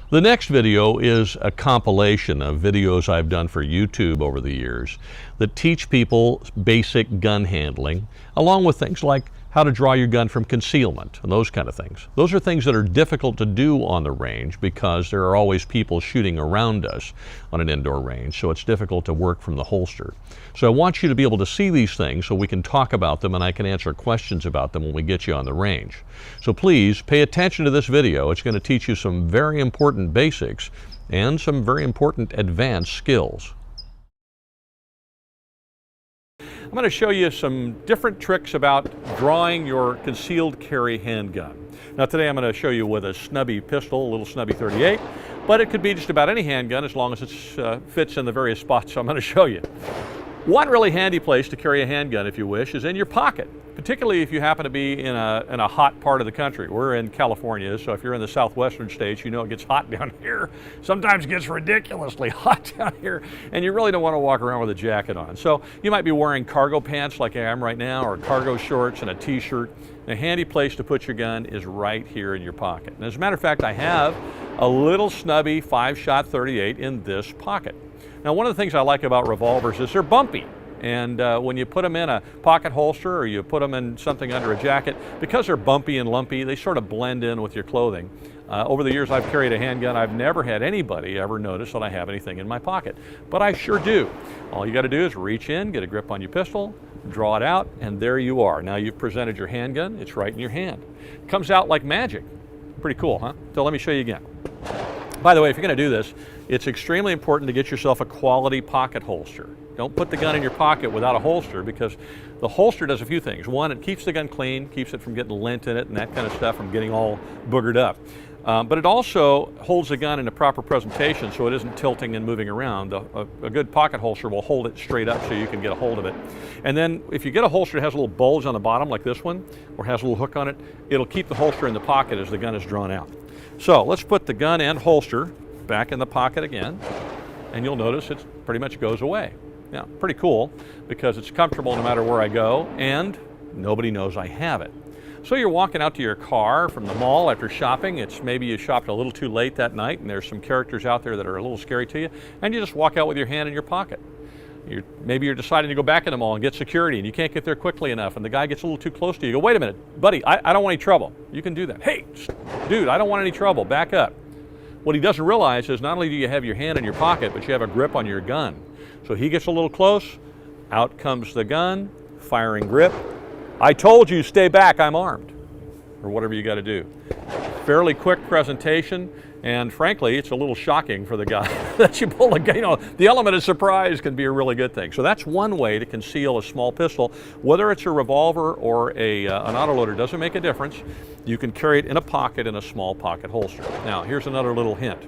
The next video is a compilation of videos I've done for YouTube over the years that teach people basic gun handling, along with things like how to draw your gun from concealment and those kind of things. Those are things that are difficult to do on the range because there are always people shooting around us on an indoor range, so it's difficult to work from the holster. So I want you to be able to see these things so we can talk about them and I can answer questions about them when we get you on the range. So please pay attention to this video. It's going to teach you some very important basics and some very important advanced skills. I'm going to show you some different tricks about drawing your concealed carry handgun. Now today I'm going to show you with a snubby pistol, a little snubby 38, but it could be just about any handgun as long as it fits in the various spots I'm going to show you. One really handy place to carry a handgun, if you wish, is in your pocket, particularly if you happen to be in a hot part of the country. We're in California, so if you're in the southwestern states, you know it gets hot down here. Sometimes it gets ridiculously hot down here, and you really don't want to walk around with a jacket on. So you might be wearing cargo pants like I am right now, or cargo shorts and a t-shirt. A handy place to put your gun is right here in your pocket. And as a matter of fact, I have a little snubby 5-shot 38 in this pocket. Now, one of the things I like about revolvers is they're bumpy. And when you put them in a pocket holster or you put them in something under a jacket, because they're bumpy and lumpy, they sort of blend in with your clothing. Over the years I've carried a handgun, I've never had anybody ever notice that I have anything in my pocket, but I sure do. All you got to do is reach in, get a grip on your pistol, draw it out, and there you are. Now you've presented your handgun, it's right in your hand. It comes out like magic. Pretty cool, huh? So let me show you again. By the way, if you're going to do this, it's extremely important to get yourself a quality pocket holster. Don't put the gun in your pocket without a holster, because the holster does a few things. One, it keeps the gun clean, keeps it from getting lint in it and that kind of stuff, from getting all boogered up. But it also holds the gun in a proper presentation so it isn't tilting and moving around. A good pocket holster will hold it straight up so you can get a hold of it. And then if you get a holster that has a little bulge on the bottom like this one, or has a little hook on it, it'll keep the holster in the pocket as the gun is drawn out. So let's put the gun and holster back in the pocket again, and you'll notice it pretty much goes away. Now, pretty cool, because it's comfortable no matter where I go, and nobody knows I have it. So you're walking out to your car from the mall after shopping. It's maybe you shopped a little too late that night, and there's some characters out there that are a little scary to you, and you just walk out with your hand in your pocket. Maybe you're deciding to go back in the mall and get security, and you can't get there quickly enough, and the guy gets a little too close to you. You go, wait a minute, buddy, I don't want any trouble. You can do that. Hey, dude, I don't want any trouble, back up. What he doesn't realize is not only do you have your hand in your pocket, but you have a grip on your gun. So he gets a little close, out comes the gun, firing grip. I told you, stay back, I'm armed, or whatever you got to do. Fairly quick presentation, and frankly, it's a little shocking for the guy that you pull a gun. You know, the element of surprise can be a really good thing. So that's one way to conceal a small pistol. Whether it's a revolver or an autoloader, doesn't make a difference. You can carry it in a pocket in a small pocket holster. Now, here's another little hint.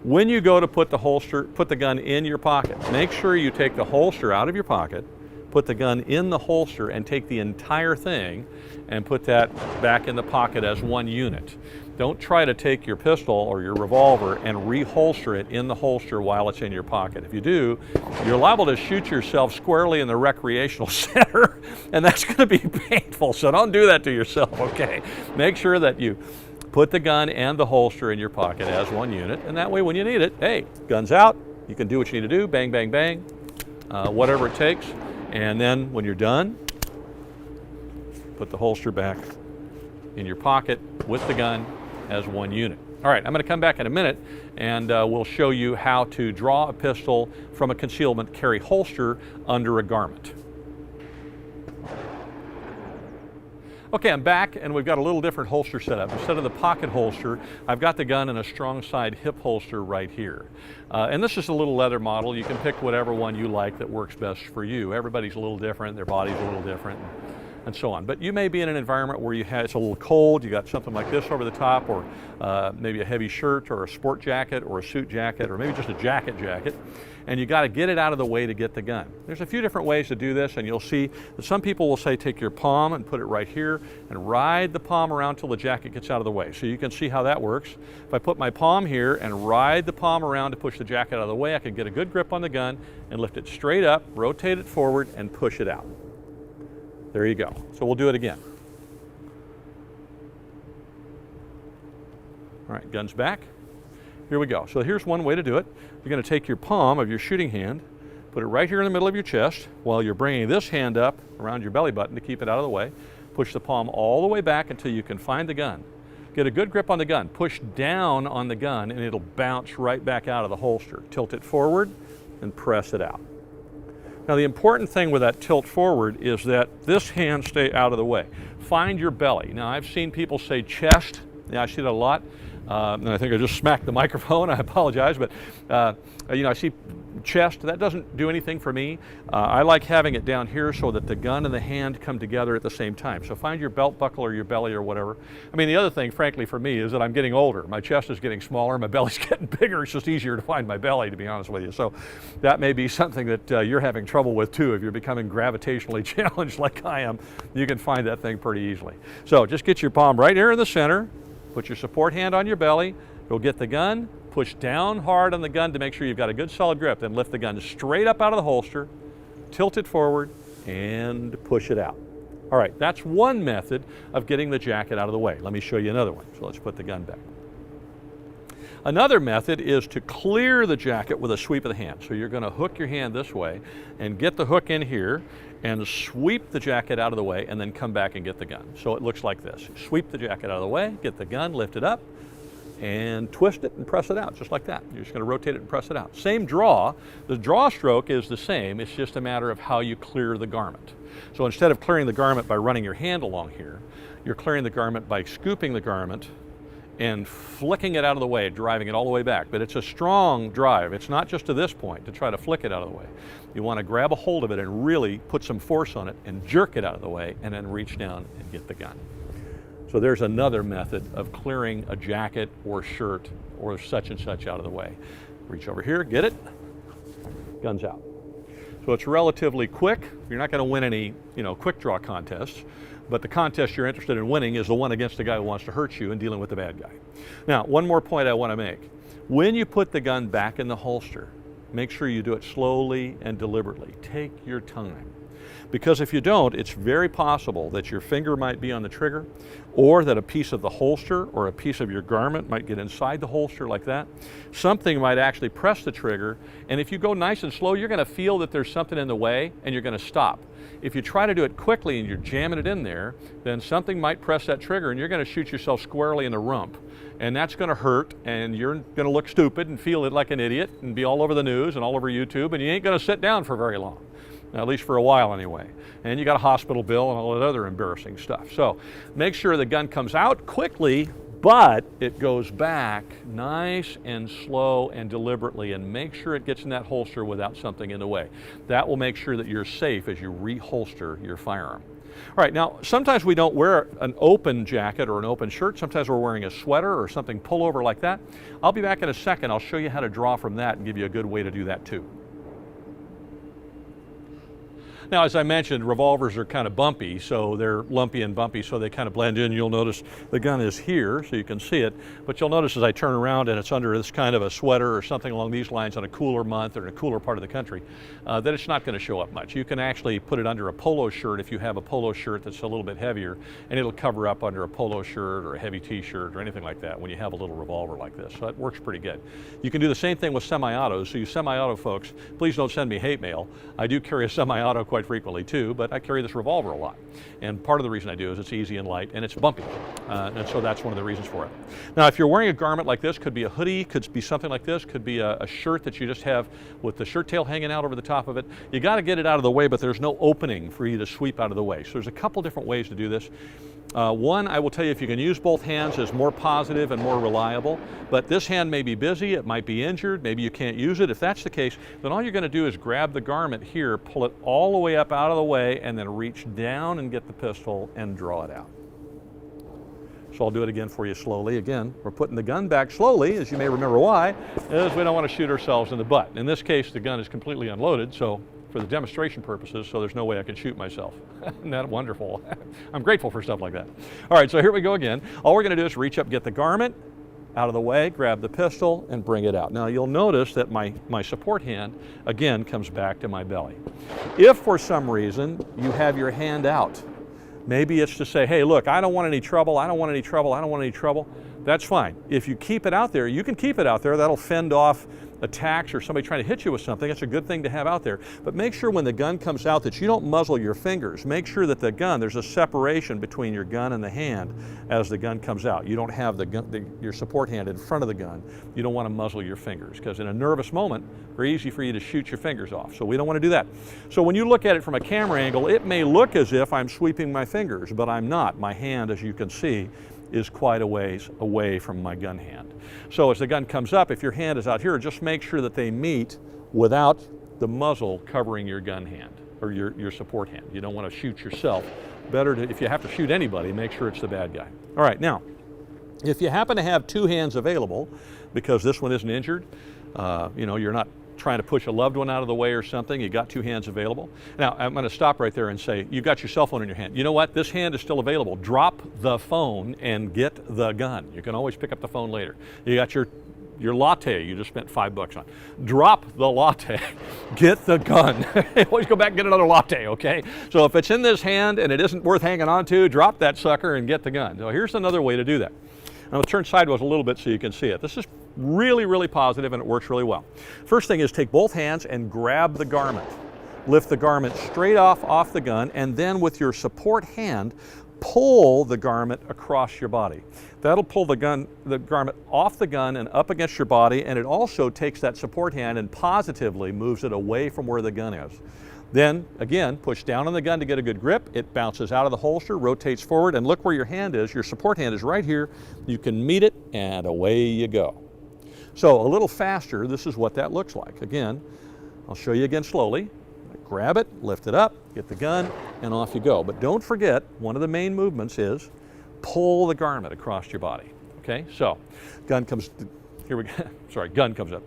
When you go to put the gun in your pocket, make sure you take the holster out of your pocket, put the gun in the holster, and take the entire thing and put that back in the pocket as one unit. Don't try to take your pistol or your revolver and reholster it in the holster while it's in your pocket. If you do, you're liable to shoot yourself squarely in the recreational center, and that's going to be painful. So don't do that to yourself, okay? Make sure that you put the gun and the holster in your pocket as one unit, and that way when you need it, hey, gun's out, you can do what you need to do, bang, bang, bang, whatever it takes. And then when you're done, put the holster back in your pocket with the gun as one unit. All right, I'm going to come back in a minute and we'll show you how to draw a pistol from a concealment carry holster under a garment. Okay, I'm back, and we've got a little different holster setup. Instead of the pocket holster, I've got the gun in a strong side hip holster right here. And this is a little leather model. You can pick whatever one you like that works best for you. Everybody's a little different, their body's a little different, and so on. But you may be in an environment where it's a little cold, you got something like this over the top, or maybe a heavy shirt, or a sport jacket, or a suit jacket, or maybe just a jacket, and you got to get it out of the way to get the gun. There's a few different ways to do this, and you'll see that some people will say take your palm and put it right here and ride the palm around till the jacket gets out of the way. So you can see how that works. If I put my palm here and ride the palm around to push the jacket out of the way, I can get a good grip on the gun and lift it straight up, rotate it forward, and push it out. There you go. So we'll do it again. All right, gun's back. here we go. So here's one way to do it. You're going to take your palm of your shooting hand, put it right here in the middle of your chest while you're bringing this hand up around your belly button to keep it out of the way. Push the palm all the way back until you can find the gun. Get a good grip on the gun. Push down on the gun and it'll bounce right back out of the holster. Tilt it forward and press it out. Now the important thing with that tilt forward is that this hand stay out of the way. Find your belly. Now I've seen people say chest. Yeah, I see that a lot. And I think I just smacked the microphone. I apologize, but you know, I see chest. That doesn't do anything for me. I like having it down here so that the gun and the hand come together at the same time. So find your belt buckle or your belly or whatever. I mean, the other thing, frankly, for me is that I'm getting older. My chest is getting smaller. My belly's getting bigger. It's just easier to find my belly, to be honest with you. So that may be something that you're having trouble with too. If you're becoming gravitationally challenged like I am, you can find that thing pretty easily. So just get your palm right here in the center. Put your support hand on your belly. Go get the gun. Push down hard on the gun to make sure you've got a good solid grip. Then lift the gun straight up out of the holster, tilt it forward, and push it out. All right, that's one method of getting the jacket out of the way. Let me show you another one. So let's put the gun back. Another method is to clear the jacket with a sweep of the hand. So you're going to hook your hand this way and get the hook in here and sweep the jacket out of the way and then come back and get the gun. So it looks like this. Sweep the jacket out of the way, get the gun, lift it up, and twist it and press it out, just like that. You're just going to rotate it and press it out. Same draw. The draw stroke is the same. It's just a matter of how you clear the garment. So instead of clearing the garment by running your hand along here, you're clearing the garment by scooping the garment and flicking it out of the way, driving it all the way back. But it's a strong drive. It's not just to this point to try to flick it out of the way. You want to grab a hold of it and really put some force on it and jerk it out of the way and then reach down and get the gun. So there's another method of clearing a jacket or shirt or such and such out of the way. Reach over here, get it, gun's out. So it's relatively quick. You're not going to win any, quick draw contests, but the contest you're interested in winning is the one against the guy who wants to hurt you and dealing with the bad guy. Now, one more point I want to make. When you put the gun back in the holster, make sure you do it slowly and deliberately. Take your time. Because if you don't, it's very possible that your finger might be on the trigger, or that a piece of the holster or a piece of your garment might get inside the holster like that. Something might actually press the trigger, and if you go nice and slow, you're going to feel that there's something in the way and you're going to stop. If you try to do it quickly and you're jamming it in there, then something might press that trigger and you're going to shoot yourself squarely in the rump. And that's going to hurt, and you're going to look stupid and feel it like an idiot and be all over the news and all over YouTube, and you ain't going to sit down for very long. At least for a while anyway. And you got a hospital bill and all that other embarrassing stuff. So make sure the gun comes out quickly, but it goes back nice and slow and deliberately, and make sure it gets in that holster without something in the way. That will make sure that you're safe as you reholster your firearm. All right, now sometimes we don't wear an open jacket or an open shirt. Sometimes we're wearing a sweater or something pullover like that. I'll be back in a second. I'll show you how to draw from that and give you a good way to do that too. Now, as I mentioned, revolvers are kind of bumpy, so they're lumpy and bumpy, so they kind of blend in. You'll notice the gun is here, so you can see it, but you'll notice as I turn around and it's under this kind of a sweater or something along these lines on a cooler month or in a cooler part of the country, that it's not going to show up much. You can actually put it under a polo shirt if you have a polo shirt that's a little bit heavier, and it'll cover up under a polo shirt or a heavy t-shirt or anything like that when you have a little revolver like this, so it works pretty good. You can do the same thing with semi-autos, so you semi-auto folks, please don't send me hate mail. I do carry a semi-auto quite frequently too, but I carry this revolver a lot. And part of the reason I do is it's easy and light and it's bumpy. And so that's one of the reasons for it. Now, if you're wearing a garment like this, could be a hoodie, could be something like this, could be a shirt that you just have with the shirt tail hanging out over the top of it. You got to get it out of the way, but there's no opening for you to sweep out of the way. So there's a couple different ways to do this. One, I will tell you, if you can use both hands, is more positive and more reliable, but this hand may be busy, it might be injured, maybe you can't use it. If that's the case, then all you're going to do is grab the garment here, pull it all the way up out of the way, and then reach down and get the pistol and draw it out. So I'll do it again for you slowly. Again, we're putting the gun back slowly, as you may remember why, is we don't want to shoot ourselves in the butt. In this case, the gun is completely unloaded, so for the demonstration purposes, so there's no way I can shoot myself. Isn't that wonderful? I'm grateful for stuff like that. All right, so here we go again. All we're going to do is reach up, get the garment out of the way, grab the pistol, and bring it out. Now you'll notice that my support hand, again, comes back to my belly. If for some reason you have your hand out, maybe it's to say, hey, look, I don't want any trouble, I don't want any trouble, I don't want any trouble. that's fine. If you keep it out there, you can keep it out there. That'll fend off attacks or somebody trying to hit you with something. It's a good thing to have out there. But make sure when the gun comes out that you don't muzzle your fingers. Make sure that the gun, there's a separation between your gun and the hand as the gun comes out. You don't have your support hand in front of the gun. You don't want to muzzle your fingers, because in a nervous moment, very easy for you to shoot your fingers off. So we don't want to do that. So when you look at it from a camera angle, it may look as if I'm sweeping my fingers, but I'm not. My hand, as you can see, is quite a ways away from my gun hand. So as the gun comes up, if your hand is out here, just make sure that they meet without the muzzle covering your gun hand or your support hand. You don't want to shoot yourself. Better to, if you have to shoot anybody, make sure it's the bad guy. All right, now, if you happen to have two hands available, because this one isn't injured, you know, you're not trying to push a loved one out of the way or something, you got two hands available. Now, I'm going to stop right there and say, you got your cell phone in your hand. You know what? This hand is still available. Drop the phone and get the gun. You can always pick up the phone later. You got your latte you just spent $5 on. Drop the latte, get the gun. Always go back and get another latte, okay? So if it's in this hand and it isn't worth hanging on to, drop that sucker and get the gun. So here's another way to do that. I'm going to turn sideways a little bit so you can see it. This is really, really positive and it works really well. First thing is take both hands and grab the garment. Lift the garment straight off the gun, and then with your support hand, pull the garment across your body. That'll pull the garment off the gun and up against your body, and it also takes that support hand and positively moves it away from where the gun is. Then, again, push down on the gun to get a good grip. It bounces out of the holster, rotates forward, and look where your hand is. Your support hand is right here. You can meet it, and away you go. So a little faster, this is what that looks like. Again, I'll show you again slowly. Grab it, lift it up, get the gun, and off you go. But don't forget, one of the main movements is pull the garment across your body. Okay, so gun comes, here we go, sorry, gun comes up.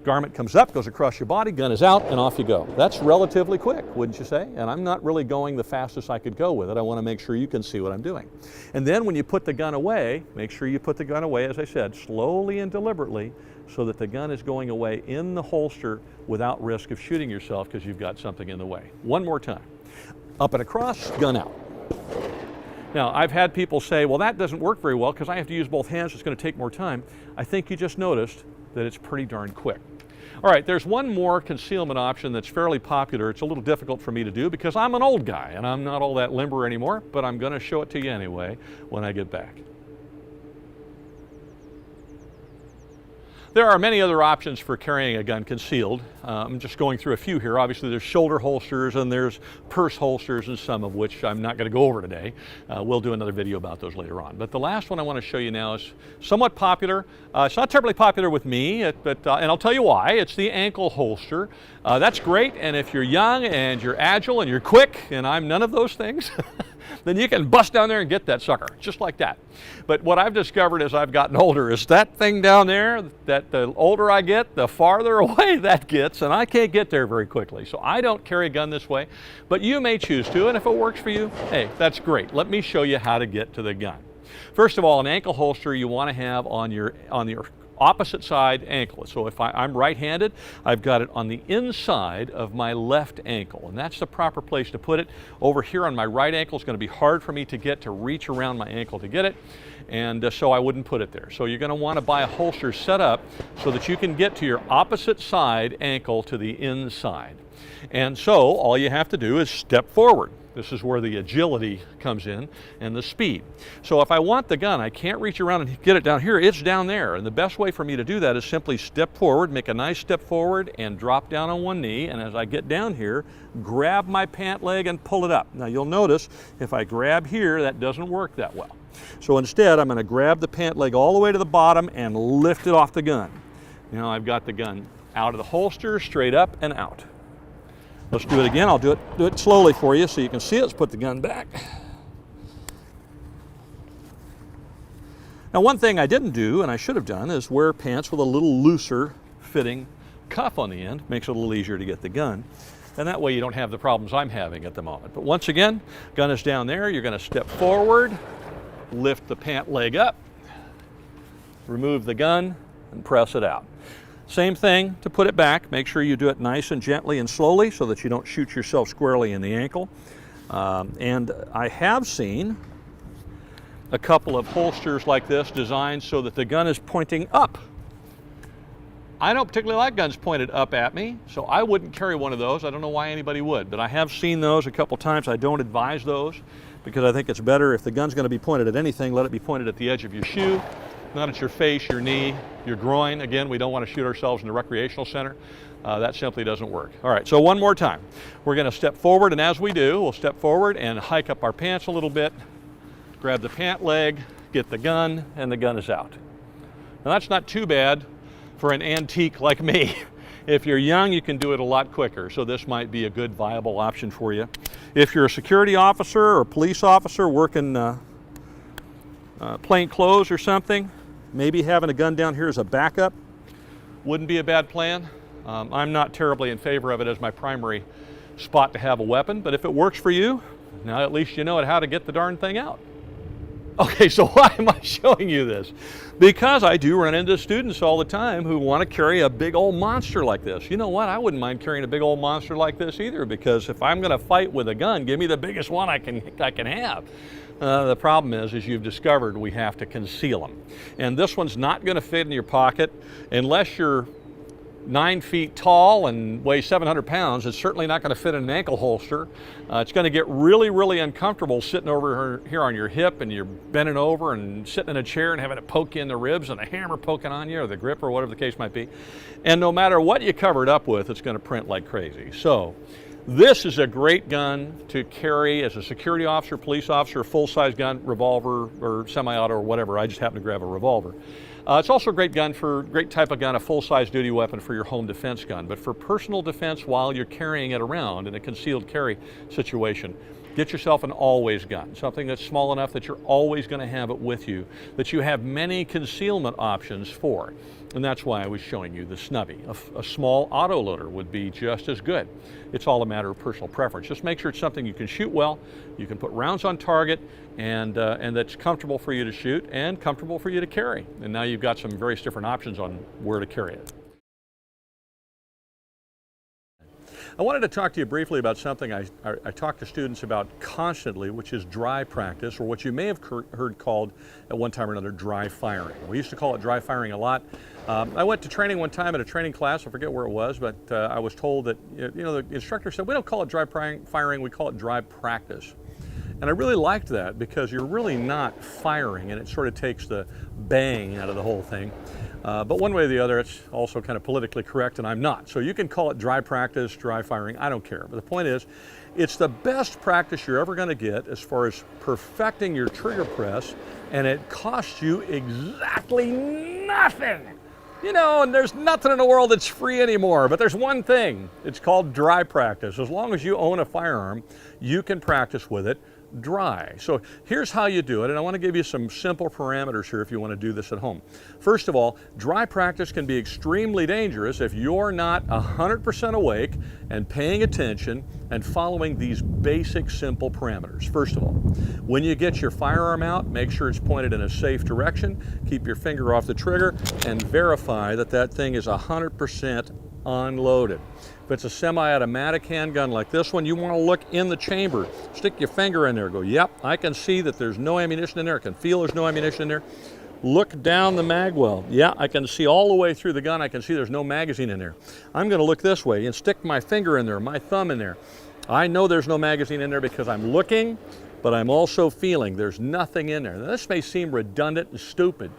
Garment comes up, goes across your body, gun is out, and off you go. That's relatively quick, wouldn't you say? And I'm not really going the fastest I could go with it. I want to make sure you can see what I'm doing. And then when you put the gun away, make sure you put the gun away, as I said, slowly and deliberately, so that the gun is going away in the holster without risk of shooting yourself because you've got something in the way. One more time. Up and across, gun out. Now, I've had people say, well, that doesn't work very well because I have to use both hands, it's going to take more time. I think you just noticed that it's pretty darn quick. All right, there's one more concealment option that's fairly popular. It's a little difficult for me to do because I'm an old guy and I'm not all that limber anymore, but I'm going to show it to you anyway when I get back. There are many other options for carrying a gun concealed. I'm just going through a few here. Obviously there's shoulder holsters and there's purse holsters, and some of which I'm not going to go over today. We'll do another video about those later on. But the last one I want to show you now is somewhat popular. It's not terribly popular with me, and I'll tell you why. It's the ankle holster. That's great, and if you're young and you're agile and you're quick, and I'm none of those things, then you can bust down there and get that sucker, just like that. But what I've discovered as I've gotten older is that thing down there, that the older I get, the farther away that gets, and I can't get there very quickly. So I don't carry a gun this way, but you may choose to, and if it works for you, hey, that's great. Let me show you how to get to the gun. First of all, an ankle holster you want to have on your opposite side ankle. So if I'm right-handed, I've got it on the inside of my left ankle, and that's the proper place to put it. Over here on my right ankle is going to be hard for me to get, to reach around my ankle to get it, and so I wouldn't put it there. So you're going to want to buy a holster set up so that you can get to your opposite side ankle to the inside. And so all you have to do is step forward. This is where the agility comes in and the speed. So if I want the gun, I can't reach around and get it down here, it's down there. And the best way for me to do that is simply step forward, make a nice step forward, and drop down on one knee. And as I get down here, grab my pant leg and pull it up. Now you'll notice if I grab here, that doesn't work that well. So instead, I'm going to grab the pant leg all the way to the bottom and lift it off the gun. Now I've got the gun out of the holster, straight up and out. Let's do it again. I'll do it slowly for you so you can see it. Let's put the gun back. Now, one thing I didn't do, and I should have done, is wear pants with a little looser fitting cuff on the end. Makes it a little easier to get the gun. And that way you don't have the problems I'm having at the moment. But once again, gun is down there. You're going to step forward, lift the pant leg up, remove the gun, and press it out. Same thing to put it back. Make sure you do it nice and gently and slowly so that you don't shoot yourself squarely in the ankle. And I have seen a couple of holsters like this designed so that the gun is pointing up. I don't particularly like guns pointed up at me, so I wouldn't carry one of those. I don't know why anybody would, but I have seen those a couple times. I don't advise those because I think it's better if the gun's going to be pointed at anything, let it be pointed at the edge of your shoe, not at your face, your knee, your groin. Again, we don't want to shoot ourselves in a recreational center. That simply doesn't work. All right, so one more time. We're going to step forward, and as we do, we'll step forward and hike up our pants a little bit, grab the pant leg, get the gun, and the gun is out. Now that's not too bad for an antique like me. If you're young, you can do it a lot quicker, so this might be a good viable option for you. If you're a security officer or police officer working plain clothes or something, maybe having a gun down here as a backup wouldn't be a bad plan. I'm not terribly in favor of it as my primary spot to have a weapon, but if it works for you, now at least you know how to get the darn thing out. Okay, so why am I showing you this? Because I do run into students all the time who want to carry a big old monster like this. You know what? I wouldn't mind carrying a big old monster like this either, because if I'm going to fight with a gun, give me the biggest one I can have. The problem is, as you've discovered, we have to conceal them. And this one's not going to fit in your pocket unless you're 9 feet tall and weighs 700 pounds. It's certainly not going to fit in an ankle holster. It's going to get really, really uncomfortable sitting over here on your hip, and you're bending over and sitting in a chair and having it poke you in the ribs and the hammer poking on you, or the grip, or whatever the case might be. And no matter what you cover it up with, it's going to print like crazy. So this is a great gun to carry as a security officer, police officer, full-size gun, revolver, or semi-auto, or whatever. I just happen to grab a revolver. It's also a great type of gun, a full-size duty weapon for your home defense gun. But for personal defense while you're carrying it around in a concealed carry situation, get yourself an always gun, something that's small enough that you're always going to have it with you, that you have many concealment options for. And that's why I was showing you the Snubby. A small auto loader would be just as good. It's all a matter of personal preference. Just make sure it's something you can shoot well, you can put rounds on target, and that's comfortable for you to shoot and comfortable for you to carry. And now you've got some various different options on where to carry it. I wanted to talk to you briefly about something I talk to students about constantly, which is dry practice, or what you may have heard called at one time or another dry firing. We used to call it dry firing a lot. I went to training one time at a training class, I forget where it was, but I was told that, the instructor said, we don't call it dry firing, we call it dry practice. And I really liked that, because you're really not firing, and it sort of takes the bang out of the whole thing. But one way or the other, it's also kind of politically correct, and I'm not. So you can call it dry practice, dry firing, I don't care. But the point is, it's the best practice you're ever going to get as far as perfecting your trigger press, and it costs you exactly nothing. And there's nothing in the world that's free anymore, but there's one thing. It's called dry practice. As long as you own a firearm, you can practice with it dry. So here's how you do it, and I want to give you some simple parameters here if you want to do this at home. First of all, dry practice can be extremely dangerous if you're not 100% awake and paying attention and following these basic simple parameters. First of all, when you get your firearm out, make sure it's pointed in a safe direction, keep your finger off the trigger, and verify that that thing is 100% unloaded. If it's a semi-automatic handgun like this one, you want to look in the chamber. Stick your finger in there, go, yep, I can see that there's no ammunition in there. I can feel there's no ammunition in there. Look down the mag well. Yeah, I can see all the way through the gun. I can see there's no magazine in there. I'm going to look this way and stick my finger in there, my thumb in there. I know there's no magazine in there because I'm looking, but I'm also feeling there's nothing in there. Now, this may seem redundant and stupid,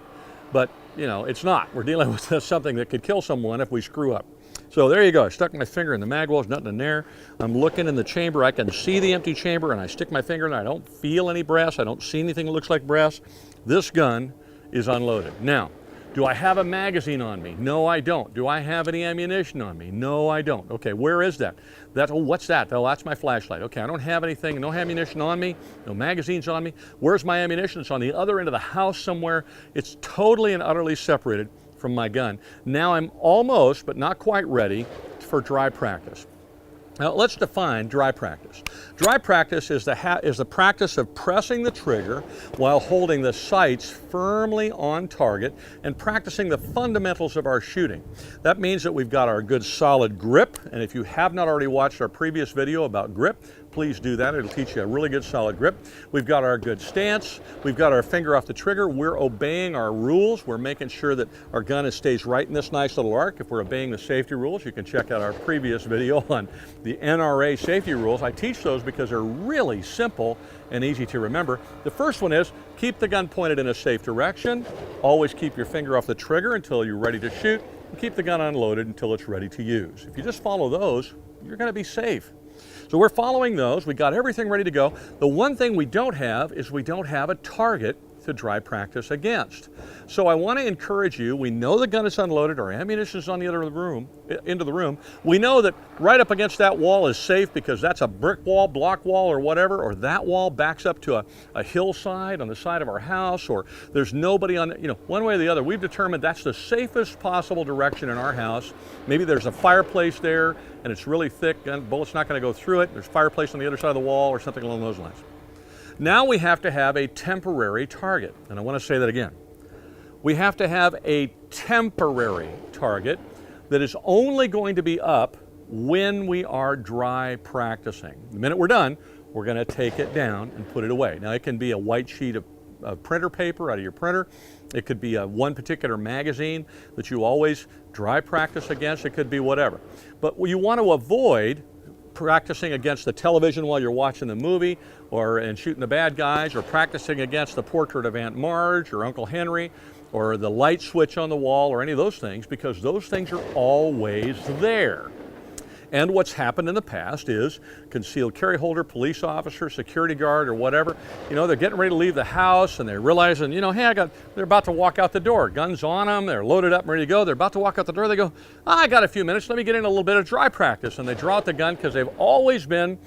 but it's not. We're dealing with something that could kill someone if we screw up. So there you go. I stuck my finger in the mag well. There's nothing in there. I'm looking in the chamber. I can see the empty chamber, and I stick my finger in there. I don't feel any brass. I don't see anything that looks like brass. This gun is unloaded. Now, do I have a magazine on me? No, I don't. Do I have any ammunition on me? No, I don't. Okay, where is that? What's that? Oh, that's my flashlight. Okay, I don't have anything. No ammunition on me. No magazines on me. Where's my ammunition? It's on the other end of the house somewhere. It's totally and utterly separated from my gun. Now I'm almost, but not quite ready for dry practice. Now let's define dry practice. Dry practice is the practice of pressing the trigger while holding the sights firmly on target and practicing the fundamentals of our shooting. That means that we've got our good solid grip, and if you have not already watched our previous video about grip, please do that. It'll teach you a really good solid grip. We've got our good stance. We've got our finger off the trigger. We're obeying our rules. We're making sure that our gun stays right in this nice little arc. If we're obeying the safety rules, you can check out our previous video on the NRA safety rules. I teach those because they're really simple and easy to remember. The first one is keep the gun pointed in a safe direction. Always keep your finger off the trigger until you're ready to shoot. And keep the gun unloaded until it's ready to use. If you just follow those, you're going to be safe. So we're following those. We got everything ready to go. The one thing we don't have is we don't have a target to dry practice against. So I want to encourage you, we know the gun is unloaded, our ammunition is on the other room, into the room. We know that right up against that wall is safe because that's a brick wall, block wall, or whatever, or that wall backs up to a hillside on the side of our house, or there's nobody on, one way or the other. We've determined that's the safest possible direction in our house. Maybe there's a fireplace there and it's really thick and bullet's not going to go through it. There's a fireplace on the other side of the wall or something along those lines. Now we have to have a temporary target, and I want to say that again. We have to have a temporary target that is only going to be up when we are dry practicing. The minute we're done, we're going to take it down and put it away. Now it can be a white sheet of printer paper out of your printer. It could be one particular magazine that you always dry practice against. It could be whatever. But you want to avoid practicing against the television while you're watching the movie and shooting the bad guys, or practicing against the portrait of Aunt Marge or Uncle Henry or the light switch on the wall or any of those things, because those things are always there. And what's happened in the past is concealed carry holder, police officer, security guard, or whatever, they're getting ready to leave the house and they're realizing, hey, they're about to walk out the door. Guns on them, they're loaded up and ready to go. They're about to walk out the door. They go, I got a few minutes. Let me get in a little bit of dry practice. And they draw out the gun because they've always been,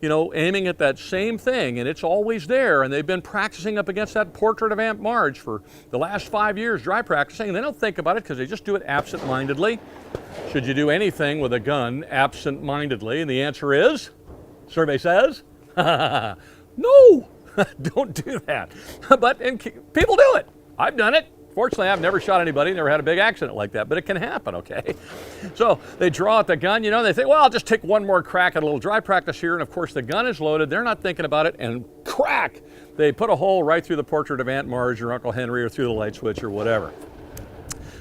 aiming at that same thing, and it's always there. And they've been practicing up against that portrait of Aunt Marge for the last 5 years, dry practicing, and they don't think about it because they just do it absent-mindedly. Should you do anything with a gun absent-mindedly? And the answer is, survey says, no, don't do that. But people do it. I've done it. Fortunately, I've never shot anybody, never had a big accident like that, but it can happen, okay? So they draw out the gun, they think, well, I'll just take one more crack at a little dry practice here, and of course the gun is loaded, they're not thinking about it, and crack! They put a hole right through the portrait of Aunt Marge or Uncle Henry or through the light switch or whatever.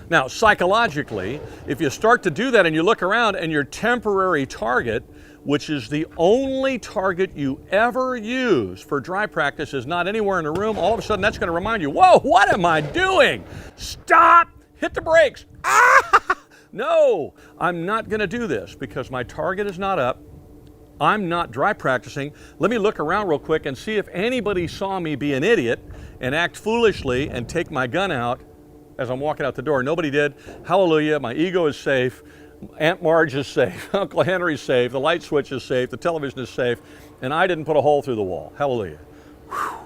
Now, psychologically, if you start to do that and you look around and your temporary target, which is the only target you ever use for dry practice, is not anywhere in the room, all of a sudden that's going to remind you, whoa, what am I doing? Stop! Hit the brakes! Ah! No, I'm not going to do this because my target is not up. I'm not dry practicing. Let me look around real quick and see if anybody saw me be an idiot and act foolishly and take my gun out as I'm walking out the door. Nobody did. Hallelujah, my ego is safe. Aunt Marge is safe, Uncle Henry's safe, the light switch is safe, the television is safe, and I didn't put a hole through the wall. Hallelujah. Whew.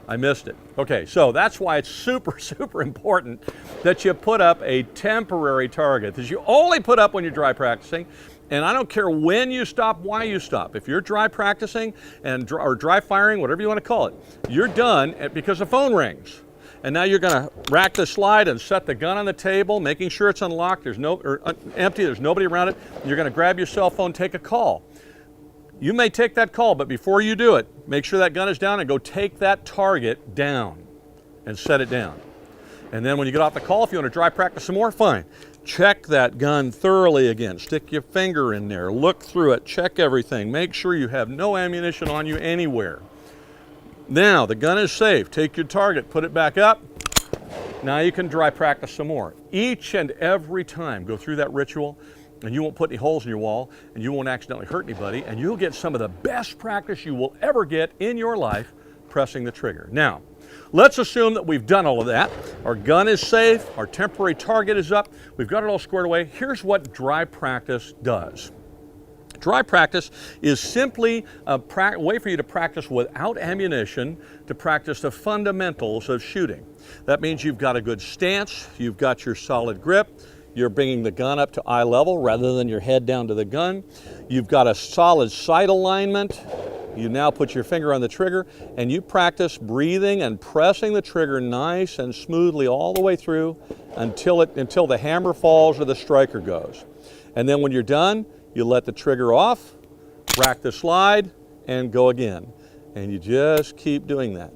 I missed it. Okay, so that's why it's super, super important that you put up a temporary target, that you only put up when you're dry practicing. And I don't care when you stop, why you stop. If you're dry practicing or dry firing, whatever you want to call it, you're done because the phone rings. And now you're going to rack the slide and set the gun on the table, making sure it's unlocked, empty, there's nobody around it. You're going to grab your cell phone, take a call. You may take that call, but before you do it, make sure that gun is down and go take that target down and set it down. And then when you get off the call, if you want to dry practice some more, fine. Check that gun thoroughly again. Stick your finger in there, look through it, check everything. Make sure you have no ammunition on you anywhere. Now, the gun is safe. Take your target, put it back up. Now you can dry practice some more. Each and every time, go through that ritual, and you won't put any holes in your wall, and you won't accidentally hurt anybody, and you'll get some of the best practice you will ever get in your life pressing the trigger. Now, let's assume that we've done all of that. Our gun is safe, our temporary target is up, we've got it all squared away. Here's what dry practice does. Dry practice is simply a way for you to practice without ammunition, to practice the fundamentals of shooting. That means you've got a good stance, you've got your solid grip, you're bringing the gun up to eye level rather than your head down to the gun. You've got a solid sight alignment. You now put your finger on the trigger and you practice breathing and pressing the trigger nice and smoothly all the way through until the hammer falls or the striker goes. And then when you're done, you let the trigger off, rack the slide, and go again. And you just keep doing that.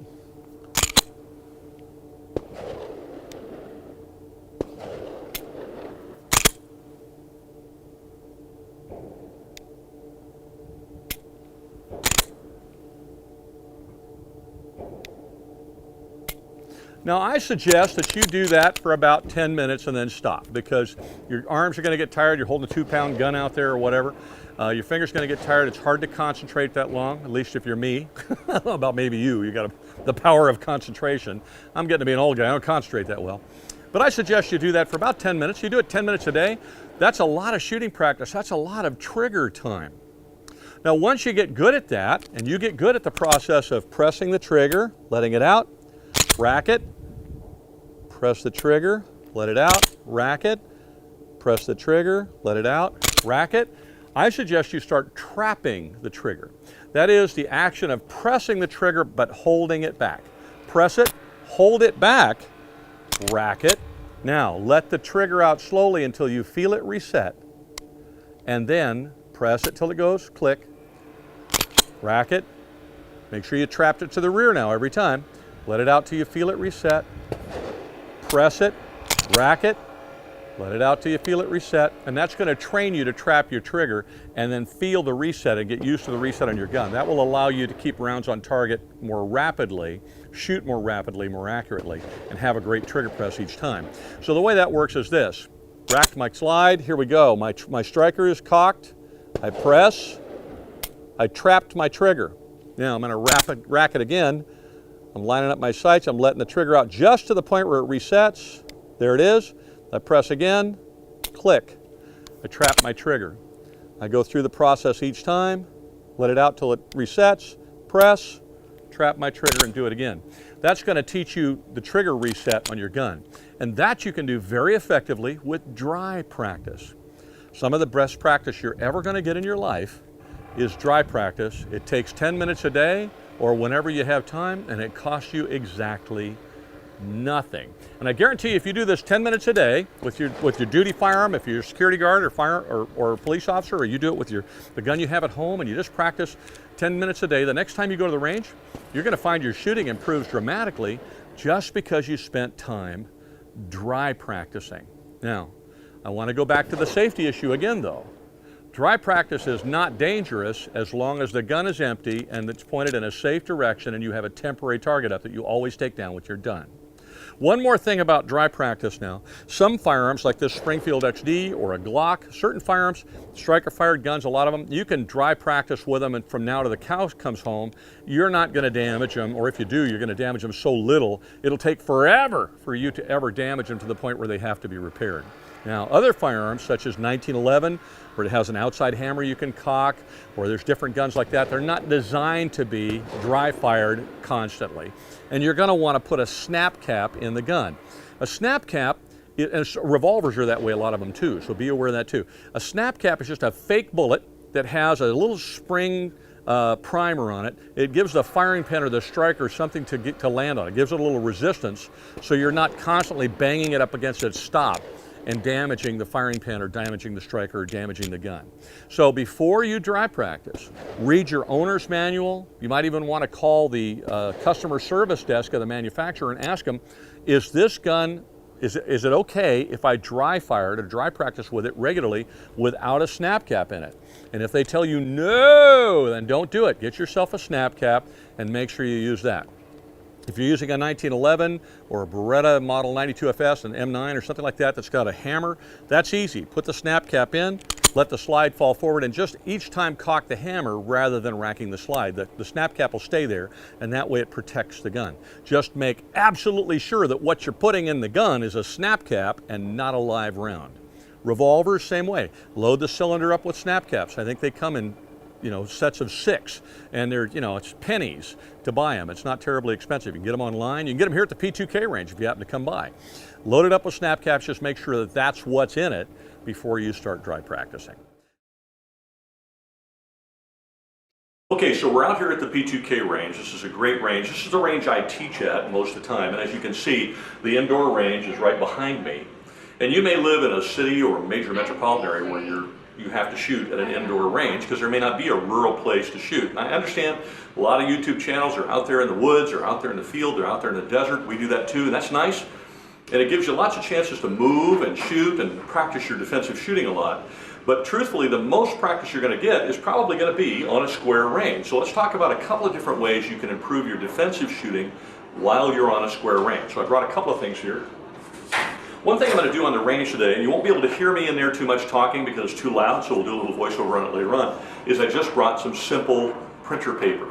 Now, I suggest that you do that for about 10 minutes and then stop, because your arms are going to get tired. You're holding a 2-pound gun out there or whatever. Your finger's going to get tired. It's hard to concentrate that long, at least if you're me. I don't know about maybe you. You got the power of concentration. I'm getting to be an old guy. I don't concentrate that well. But I suggest you do that for about 10 minutes. You do it 10 minutes a day. That's a lot of shooting practice. That's a lot of trigger time. Now, once you get good at that, and you get good at the process of pressing the trigger, letting it out, rack it, press the trigger, let it out, rack it, press the trigger, let it out, rack it, I suggest you start trapping the trigger. That is the action of pressing the trigger but holding it back. Press it, hold it back, rack it. Now let the trigger out slowly until you feel it reset, and then press it till it goes click, rack it. Make sure you trapped it to the rear now every time. Let it out till you feel it reset. Press it, rack it, let it out till you feel it reset, and that's going to train you to trap your trigger and then feel the reset and get used to the reset on your gun. That will allow you to keep rounds on target more rapidly, shoot more rapidly, more accurately, and have a great trigger press each time. So the way that works is this. Racked my slide, here we go. My striker is cocked, I press, I trapped my trigger. Now I'm going to rack it again. I'm lining up my sights, I'm letting the trigger out just to the point where it resets. There it is. I press again, click. I trap my trigger. I go through the process each time, let it out till it resets, press, trap my trigger, and do it again. That's going to teach you the trigger reset on your gun. And that you can do very effectively with dry practice. Some of the best practice you're ever going to get in your life is dry practice. It takes 10 minutes a day or whenever you have time, and it costs you exactly nothing. And I guarantee you, if you do this 10 minutes a day with your duty firearm, if you're a security guard or a police officer, or you do it with the gun you have at home and you just practice 10 minutes a day, the next time you go to the range, you're going to find your shooting improves dramatically just because you spent time dry practicing. Now, I want to go back to the safety issue again though. Dry practice is not dangerous as long as the gun is empty and it's pointed in a safe direction and you have a temporary target up that you always take down when you're done. One more thing about dry practice now. Some firearms like this Springfield XD or a Glock, certain firearms, striker fired guns, a lot of them, you can dry practice with them, and from now to the cow comes home, you're not going to damage them, or if you do, you're going to damage them so little, it'll take forever for you to ever damage them to the point where they have to be repaired. Now, other firearms, such as 1911, where it has an outside hammer you can cock, or there's different guns like that, they're not designed to be dry fired constantly. And you're going to want to put a snap cap in the gun. A snap cap, and revolvers are that way, a lot of them too, so be aware of that too. A snap cap is just a fake bullet that has a little spring primer on it. It gives the firing pin or the striker something to land on. It gives it a little resistance, so you're not constantly banging it up against its stop and damaging the firing pin or damaging the striker or damaging the gun. So before you dry practice, read your owner's manual. You might even want to call the customer service desk of the manufacturer and ask them, is this gun, is it okay if I dry fire it or dry practice with it regularly without a snap cap in it? And if they tell you no, then don't do it. Get yourself a snap cap and make sure you use that. If you're using a 1911 or a Beretta Model 92FS, an M9 or something like that that's got a hammer, that's easy. Put the snap cap in, let the slide fall forward, and just each time cock the hammer rather than racking the slide. The snap cap will stay there, and that way it protects the gun. Just make absolutely sure that what you're putting in the gun is a snap cap and not a live round. Revolvers, same way. Load the cylinder up with snap caps. I think they come in sets of 6, and they're, it's pennies to buy them. It's not terribly expensive. You can get them online. You can get them here at the P2K Range if you happen to come by. Load it up with snap caps. Just make sure that that's what's in it before you start dry practicing. Okay, so we're out here at the P2K Range. This is a great range. This is the range I teach at most of the time, and as you can see, the indoor range is right behind me. And you may live in a city or a major metropolitan area where you're you have to shoot at an indoor range because there may not be a rural place to shoot. And I understand a lot of YouTube channels are out there in the woods or out there in the field or out there in the desert. We do that too, and that's nice. And it gives you lots of chances to move and shoot and practice your defensive shooting a lot. But truthfully, the most practice you're going to get is probably going to be on a square range. So let's talk about a couple of different ways you can improve your defensive shooting while you're on a square range. So I brought a couple of things here. One thing I'm going to do on the range today, and you won't be able to hear me in there too much talking because it's too loud, so we'll do a little voiceover on it later on, is I just brought some simple printer paper.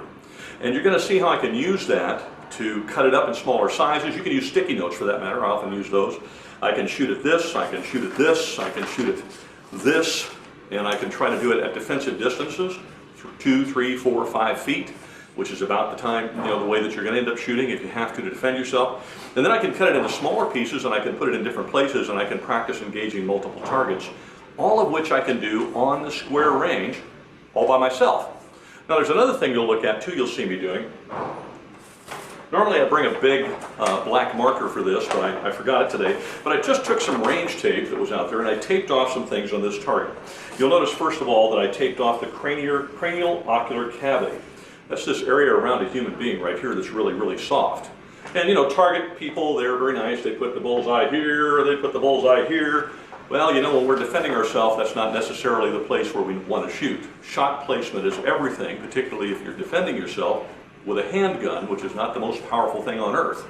And you're going to see how I can use that to cut it up in smaller sizes. You can use sticky notes for that matter. I often use those. I can shoot at this, I can shoot at this, I can shoot at this, and I can try to do it at defensive distances, 2, 3, 4, 5 feet, which is about the time, the way that you're going to end up shooting if you have to defend yourself. And then I can cut it into smaller pieces and I can put it in different places and I can practice engaging multiple targets, all of which I can do on the square range all by myself. Now there's another thing you'll look at too, you'll see me doing. Normally I bring a big black marker for this, but I forgot it today. But I just took some range tape that was out there and I taped off some things on this target. You'll notice first of all that I taped off the cranial ocular cavity. That's this area around a human being right here that's really, really soft. And target people, they're very nice. They put the bullseye here, or they put the bullseye here. Well, when we're defending ourselves, that's not necessarily the place where we want to shoot. Shot placement is everything, particularly if you're defending yourself with a handgun, which is not the most powerful thing on earth.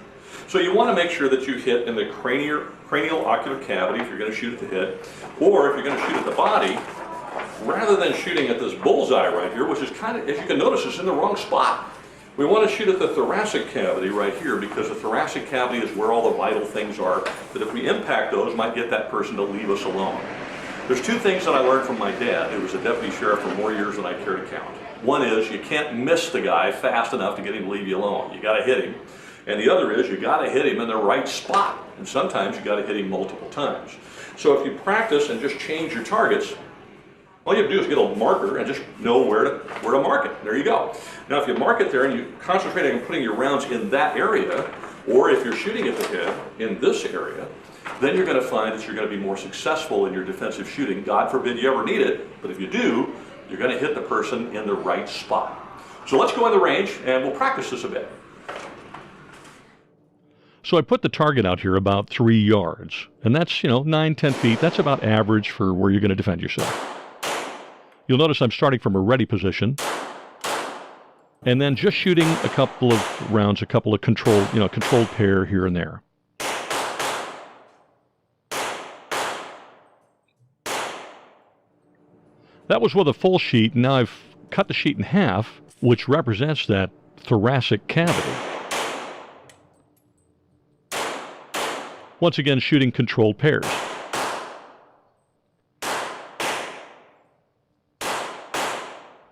So you want to make sure that you hit in the cranial ocular cavity if you're going to shoot at the head, or if you're going to shoot at the body, rather than shooting at this bullseye right here, which is kind of, as you can notice, it's in the wrong spot. We want to shoot at the thoracic cavity right here because the thoracic cavity is where all the vital things are that if we impact those might get that person to leave us alone. There's two things that I learned from my dad, who was a deputy sheriff for more years than I care to count. One is you can't miss the guy fast enough to get him to leave you alone. You got to hit him. And the other is you got to hit him in the right spot. And sometimes you got to hit him multiple times. So if you practice and just change your targets, all you have to do is get a marker and just know where to mark it. There you go. Now if you mark it there and you concentrate on putting your rounds in that area, or if you're shooting at the head in this area, then you're going to find that you're going to be more successful in your defensive shooting. God forbid you ever need it, but if you do, you're going to hit the person in the right spot. So let's go in the range and we'll practice this a bit. So I put the target out here about 3 yards, and that's, 9, 10 feet. That's about average for where you're going to defend yourself. You'll notice I'm starting from a ready position, and then just shooting a couple of rounds, a couple of controlled pair here and there. That was with a full sheet. Now I've cut the sheet in half, which represents that thoracic cavity. Once again, shooting controlled pairs.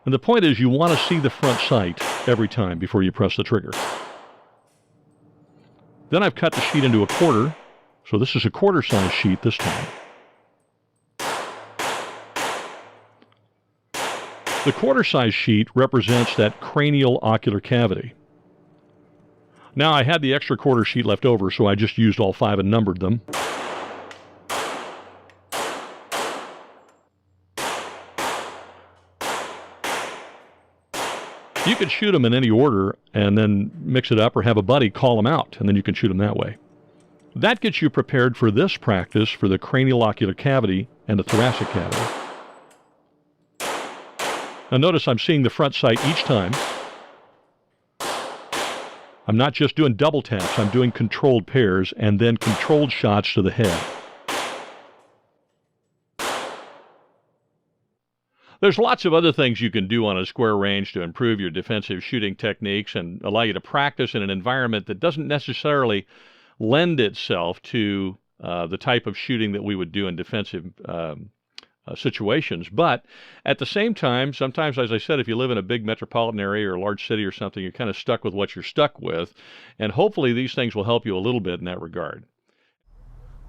And the point is you want to see the front sight every time before you press the trigger. Then I've cut the sheet into a quarter, so this is a quarter size sheet this time. The quarter size sheet represents that cranial ocular cavity. Now I had the extra quarter sheet left over, so I just used all 5 and numbered them. You could shoot them in any order and then mix it up, or have a buddy call them out, and then you can shoot them that way. That gets you prepared for this practice for the cranial ocular cavity and the thoracic cavity. Now notice I'm seeing the front sight each time. I'm not just doing double taps, I'm doing controlled pairs and then controlled shots to the head. There's lots of other things you can do on a square range to improve your defensive shooting techniques and allow you to practice in an environment that doesn't necessarily lend itself to the type of shooting that we would do in defensive situations. But at the same time, sometimes, as I said, if you live in a big metropolitan area or a large city or something, you're kind of stuck with what you're stuck with. And hopefully these things will help you a little bit in that regard.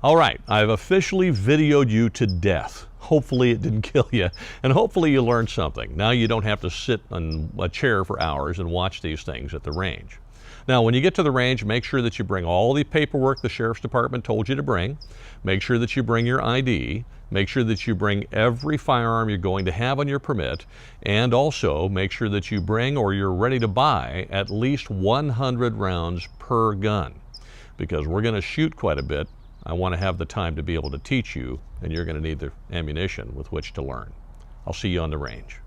All right, I've officially videoed you to death. Hopefully it didn't kill you, and hopefully you learned something. Now you don't have to sit on a chair for hours and watch these things at the range. Now, when you get to the range, make sure that you bring all the paperwork the Sheriff's Department told you to bring. Make sure that you bring your ID. Make sure that you bring every firearm you're going to have on your permit, and also make sure that you bring or you're ready to buy at least 100 rounds per gun. Because we're going to shoot quite a bit, I want to have the time to be able to teach you, and you're going to need the ammunition with which to learn. I'll see you on the range.